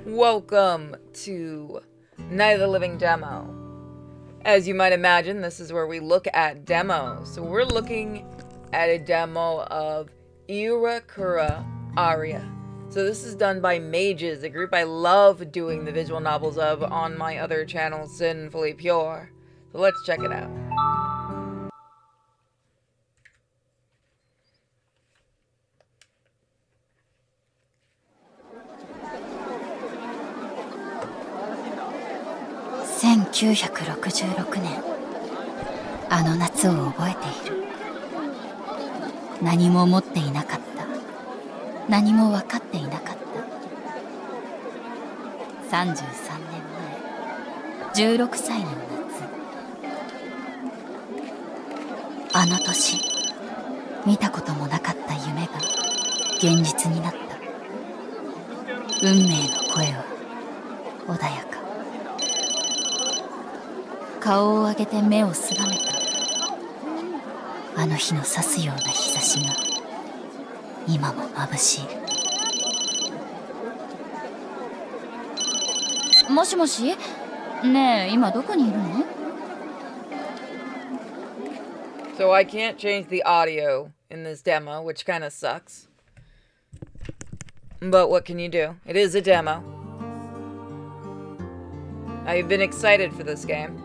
Welcome to Night of the Living demo. As you might imagine, this is where we look at demos. So we're looking at a demo of Iwakura, Aria. So this is done by Mages, a group I love doing the visual novels of on my other channel, Sinfully Pure. So let's check it out.1966年、あの夏を覚えている。何も持っていなかった。何も分かっていなかった。33年前、16歳の夏。あの年、見たこともなかった夢が現実になった。運命の声は穏やか。顔を上げて目をすがめた。あの日の刺すような日差しが今も眩しい。もしもし、ねえ、今どこにいるの？ So I can't change the audio in this demo, which kind of sucks. But what can you do? It is a demo. I've been excited for this game.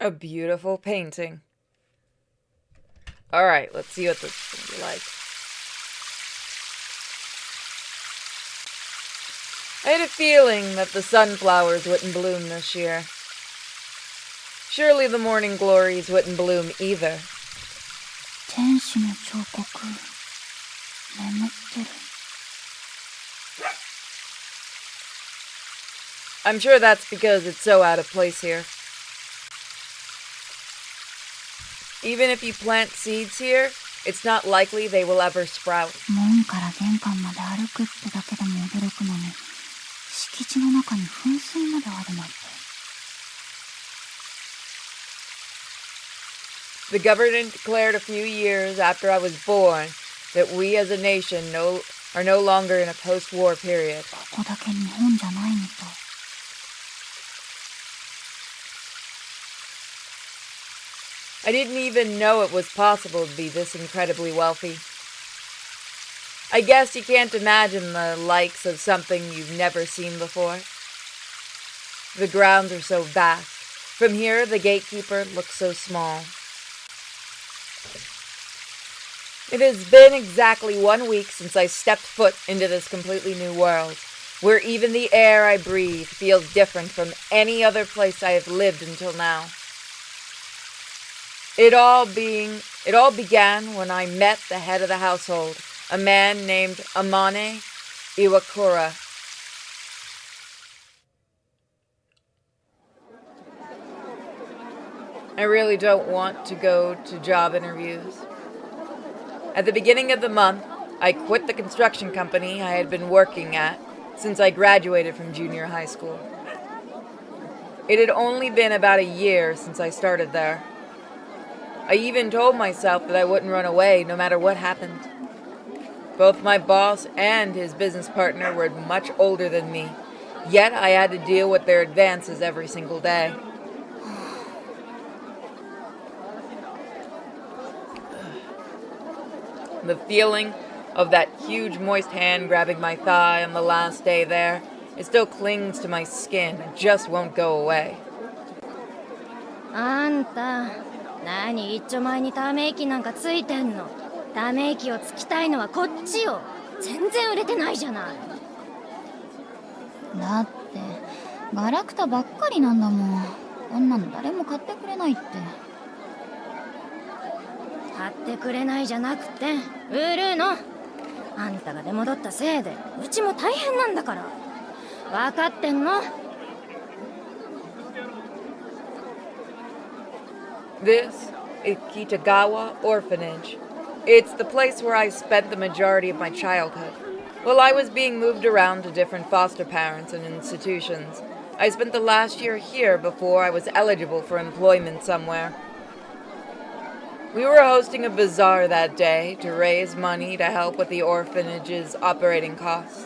A beautiful painting. Alright, let's see what this is going to be like. I had a feeling that the sunflowers wouldn't bloom this year. Surely the morning glories wouldn't bloom either. I'm sure that's because it's so out of place here. Even if you plant seeds here, it's not likely they will ever sprout. The government declared a few years after I was born that we as a nation are no longer in a post-war period. I didn't even know it was possible to be this incredibly wealthy. I guess you can't imagine the likes of something you've never seen before. The grounds are so vast. From here, the gatekeeper looks so small. It has been exactly 1 week since I stepped foot into this completely new world, where even the air I breathe feels different from any other place I have lived until now. It all began when I met the head of the household, a man named Iwakura. I really don't want to go to job interviews. At the beginning of the month, I quit the construction company I had been working at since I graduated from junior high school. It had only been about a year since I started there. I even told myself that I wouldn't run away no matter what happened. Both my boss and his business partner were much older than me, yet I had to deal with their advances every single day. The feeling of that huge moist hand grabbing my thigh on the last day there, it still clings to my skin and just won't go away. あんた、何一丁前にため息なんかついてんの。ため息をつきたいのはこっちよ。全然売れてないじゃない。だってガラクタばっかりなんだもん。こんなの誰も買ってくれないって。買ってくれないじゃなくて売るの。あんたが出戻ったせいでうちも大変なんだから。分かってんの？ This is Kitagawa Orphanage. It's the place where I spent the majority of my childhood. While I was being moved around to different foster parents and institutions, I spent the last year here before I was eligible for employment somewhere. We were hosting a bazaar that day to raise money to help with the orphanage's operating costs.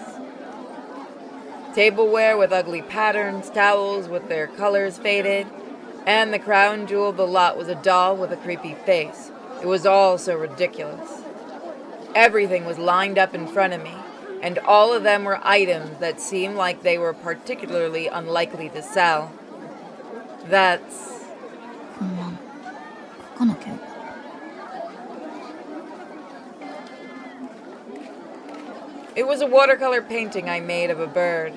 Tableware with ugly patterns, towels with their colors faded, and the crown jewel of the lot was a doll with a creepy face. It was all so ridiculous. Everything was lined up in front of me, and all of them were items that seemed like they were particularly unlikely to sell. That's... It was a watercolor painting I made of a bird.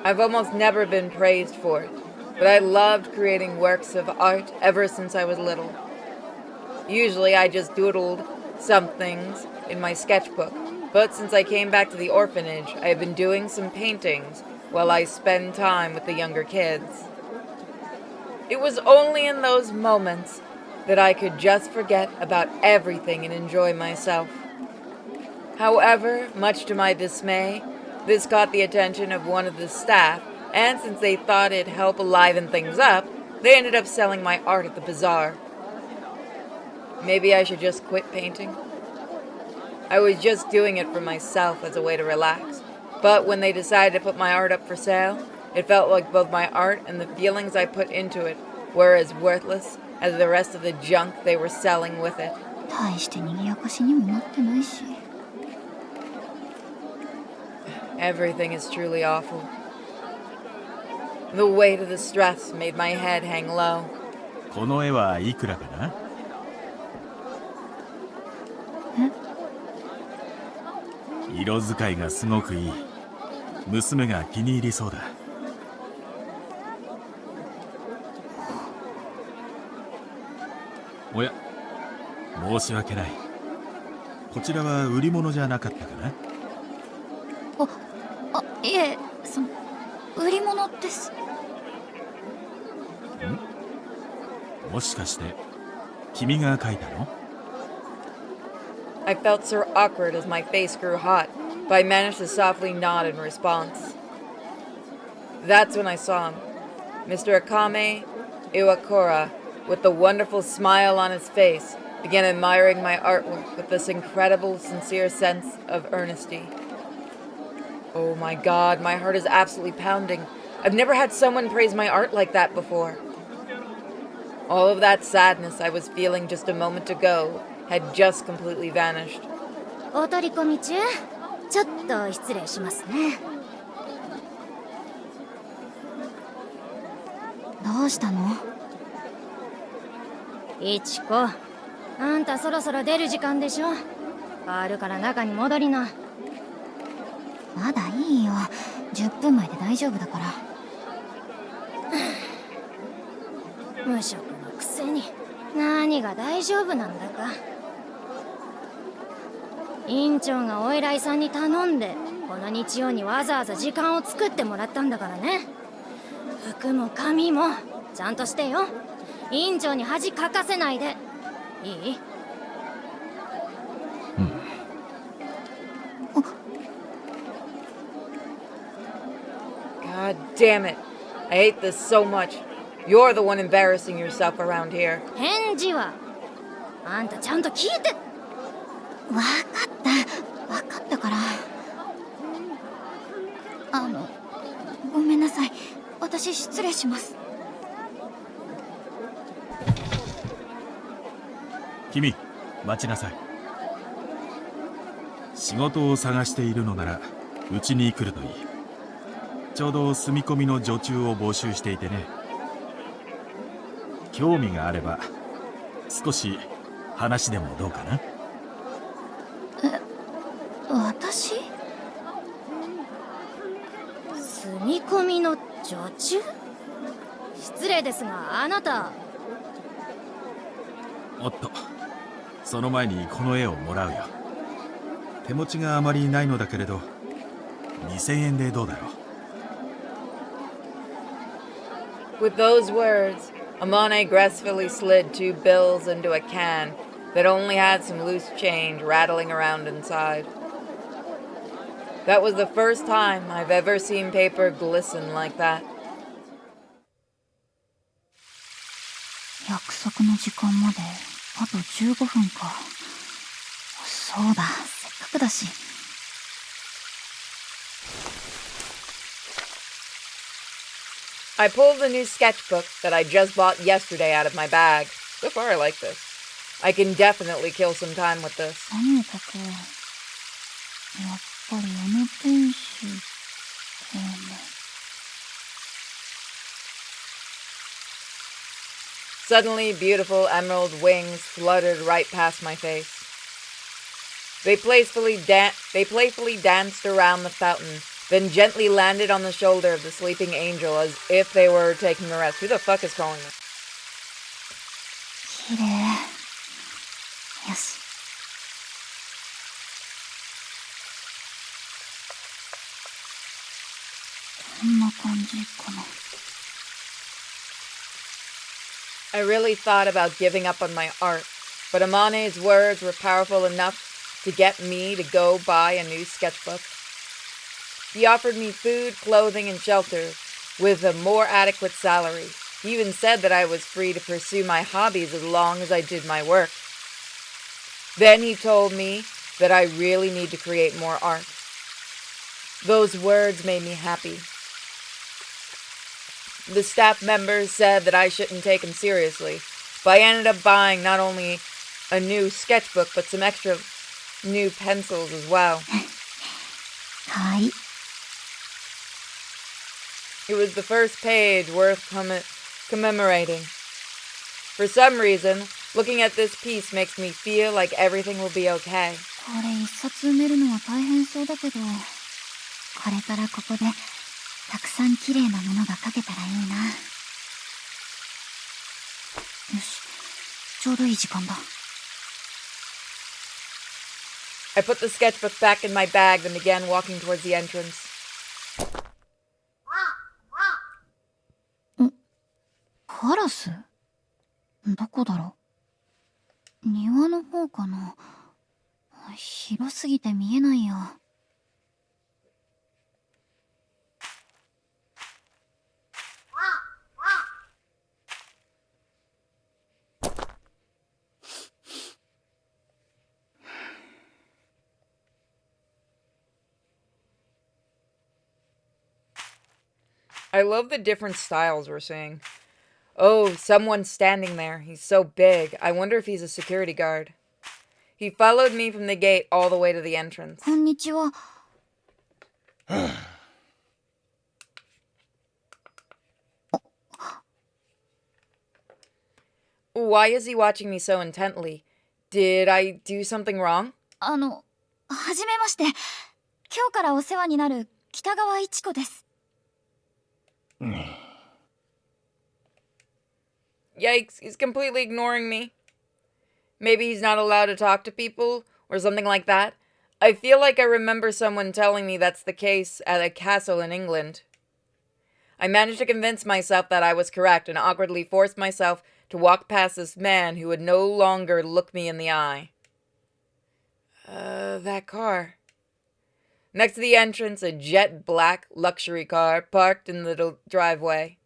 I've almost never been praised for it, but I loved creating works of art ever since I was little. Usually I just doodled some things in my sketchbook, but since I came back to the orphanage, I have been doing some paintings while I spend time with the younger kids. It was only in those moments that I could just forget about everything and enjoy myself. However, much to my dismay, this caught the attention of one of the staff, and since they thought it'd help liven things up, they ended up selling my art at the bazaar. Maybe I should just quit painting? I was just doing it for myself as a way to relax, but when they decided to put my art up for sale, it felt like both my art and the feelings I put into it were as worthless as the rest of the junk they were selling with it. Everything is truly awful. The weight of the stress made my head hang low. この絵はいくらかな？色使いがすごくいい。娘が気に入りそうだ。おや、申し訳ない。こちらは売り物じゃなかったかな？いえ、売り物です。もしかして君が描いたの？ I felt so awkward as my face grew hot, but I managed to softly nod in response. That's when I saw him, Mr. Akame Iwakura, with the wonderful smile on his face, began admiring my artwork with this incredible, sincere sense of earnesty. Oh my God, my heart is absolutely pounding. I've never had someone praise my art like that before. All of that sadness I was feeling just a moment ago had just completely vanished. お取り込み中？ちょっと失礼しますね。どうしたの？いちこ、あんたそろそろ出る時間でしょ。あるから中に戻りな。まだいいよ。10分前で大丈夫だから。無職のくせに何が大丈夫なんだか。院長がお偉いさんに頼んでこの日曜にわざわざ時間を作ってもらったんだからね。服も髪もちゃんとしてよ。院長に恥かかせないでいい？God damn it. I hate this so much. You're the one embarrassing yourself around here. 返事はあんたちゃんと聞いて。わかったから。ごめんなさい。私失礼します。君、待ちなさい。仕事を探しているのならうちに来るといい。ちょうど住み込みの女中を募集していてね。興味があれば少し話でもどうかな。私？住み込みの女中？失礼ですがあなた。おっと、その前にこの絵をもらうよ。手持ちがあまりないのだけれど2000円でどうだろう。 With those words, Amane gracefully slid 2 bills into a can that only had some loose change rattling around inside. That was the first time I've ever seen paper glisten like that. 約束の時間まであと15分か。そうだ、せっかくだし。I pulled the new sketchbook that I just bought yesterday out of my bag. So far I like this. I can definitely kill some time with this. 何を書こう。やっぱりあの天使ってね。Suddenly, beautiful emerald wings fluttered right past my face. They playfully danced around the fountain, then gently landed on the shoulder of the sleeping angel as if they were taking a rest. Who the fuck is calling me? 綺麗。よし。こんな感じかな。I really thought about giving up on my art, but Amane's words were powerful enough to get me to go buy a new sketchbook. He offered me food, clothing, and shelter with a more adequate salary. He even said that I was free to pursue my hobbies as long as I did my work. Then he told me that I really need to create more art. Those words made me happy. The staff members said that I shouldn't take him seriously, but I ended up buying not only a new sketchbook, but some extra new pencils as well. かわいい。 It was the first page worth commemorating. For some reason, looking at this piece makes me feel like everything will be okay. これ一冊埋めるのは大変そうだけど、これからここでたくさん綺麗なものが描けたらいいな。よし、ちょうどいい時間だ。I put the sketchbook back in my bag and began walking towards the entrance. カラス？どこだろう。庭の方かな。広すぎて見えないよ。I love the different styles we're seeing. Oh, someone's standing there. He's so big. I wonder if he's a security guard. He followed me from the gate all the way to the entrance. こんにちは。Why is he watching me so intently? Did I do something wrong? はじめまして。今日からお世話になる北川一子です。Yikes, he's completely ignoring me. Maybe he's not allowed to talk to people, or something like that. I feel like I remember someone telling me that's the case at a castle in England. I managed to convince myself that I was correct and awkwardly forced myself to walk past this man who would no longer look me in the eye. That car. Next to the entrance, a jet black luxury car parked in the driveway.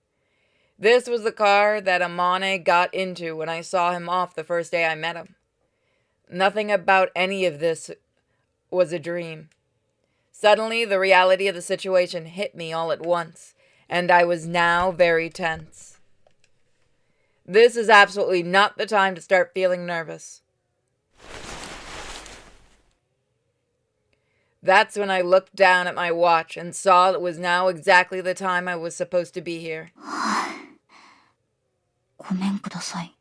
This was the car that Amane got into when I saw him off the first day I met him. Nothing about any of this was a dream. Suddenly, the reality of the situation hit me all at once, and I was now very tense. This is absolutely not the time to start feeling nervous. That's when I looked down at my watch and saw it was now exactly the time I was supposed to be here. ごめんください。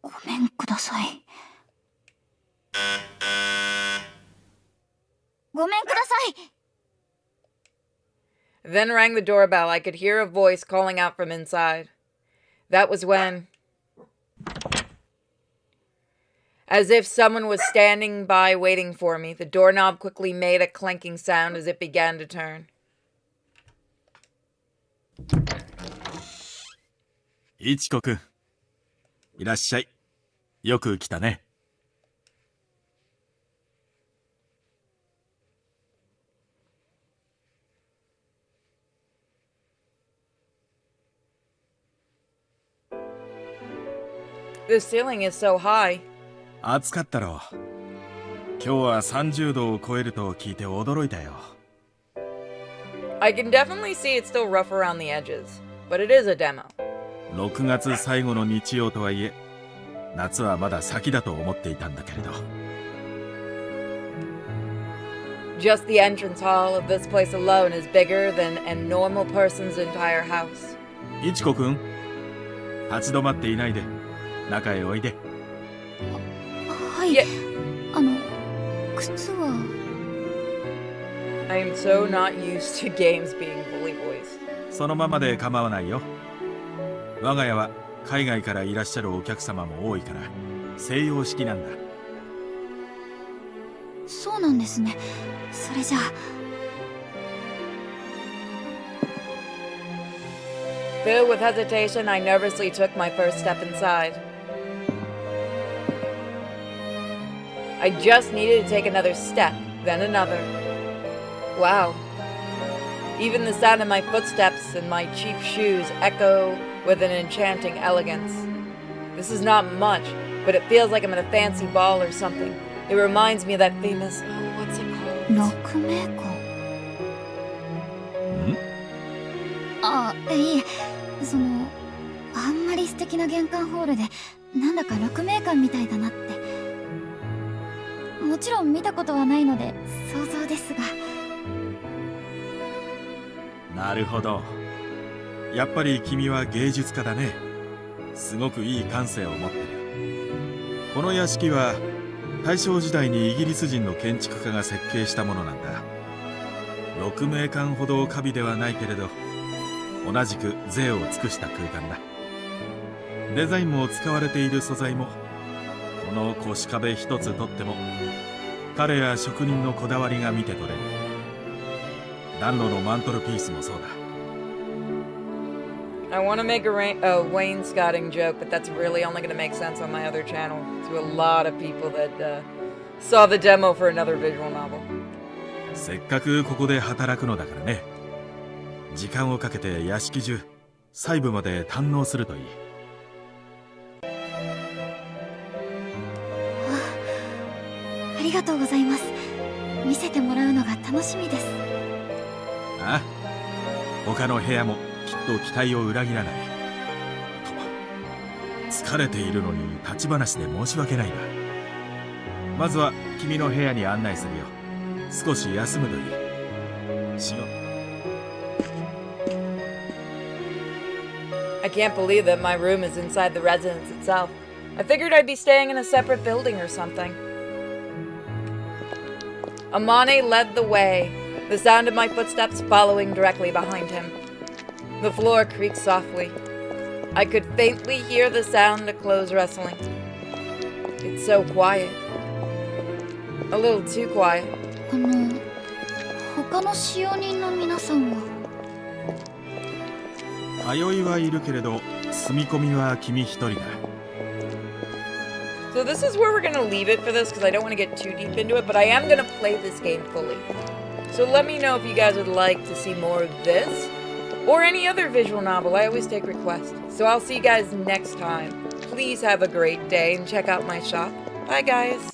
ごめんください。ごめんください。Then rang the doorbell. I could hear a voice calling out from inside. That was when, as if someone was standing by waiting for me, the doorknob quickly made a clanking sound as it began to turn. いちこくん、いらっしゃい。よく来たね。The ceiling is so high. 暑かったろう。今日は30度を超えると聞いて驚いたよ。I can definitely see it's still rough around the edges, but it is a demo. 6月最後の日曜とはいえ、夏はまだ先だと思っていたんだけれど。Just the entrance hall of this place alone is bigger than a normal person's entire house. いちこくん、立ち止まっていないで、中へおいで。はい。いえ靴は。I am so not used to games being fully voiced. そのままで構わないよ。我が家は海外からいらっしゃるお客様も多いから西洋式なんだ。そうなんですね。それじゃあ。Filled with hesitation, I nervously took my first step inside. I just needed to take another step, then another. Wow. Even the sound of my footsteps and my cheap shoes echo with an enchanting elegance. This is not much, but it feels like I'm at a fancy ball or something. It reminds me of that famous, what's it called? 鹿鳴館。あ、いえ、あんまり素敵な玄関ホールで、なんだか鹿鳴館みたいだなって。もちろん見たことはないので想像ですが。なるほど。やっぱり君は芸術家だね。すごくいい感性を持ってる。この屋敷は大正時代にイギリス人の建築家が設計したものなんだ。鹿鳴館ほど華美ではないけれど、同じく贅を尽くした空間だ。デザインも使われている素材も、この腰壁一つとっても彼や職人のこだわりが見て取れる。暖炉のマントルピースもそうだ。I want to make a wainscoting joke, but that's really only going to make sense on my other channel to a lot of people that saw the demo for another visual novel. せっかくここで働くのだからね。時間をかけて屋敷中細部まで堪能するといい。ありがとうございます。見せてもらうのが楽しみです。ああ、他の部屋もきっと期待を裏切らない。と、疲れているのに立ち話で申し訳ないな。まずは君の部屋に案内するよ。少し休むといい。仕事。I can't believe that my room is inside the residence itself. I figured I'd be staying in a separate building or something. Amane led the way, the sound of my footsteps following directly behind him. The floor creaked softly. I could faintly hear the sound of clothes rustling. It's so quiet. A little too quiet. 他の使用人の皆さんは通いはいるけれど住み込みは君一人だ。 So this is where we're going to leave it for this because I don't want to get too deep into it, but I am going to play this game fully. So let me know if you guys would like to see more of this or any other visual novel. I always take requests. So I'll see you guys next time. Please have a great day and check out my shop. Bye guys.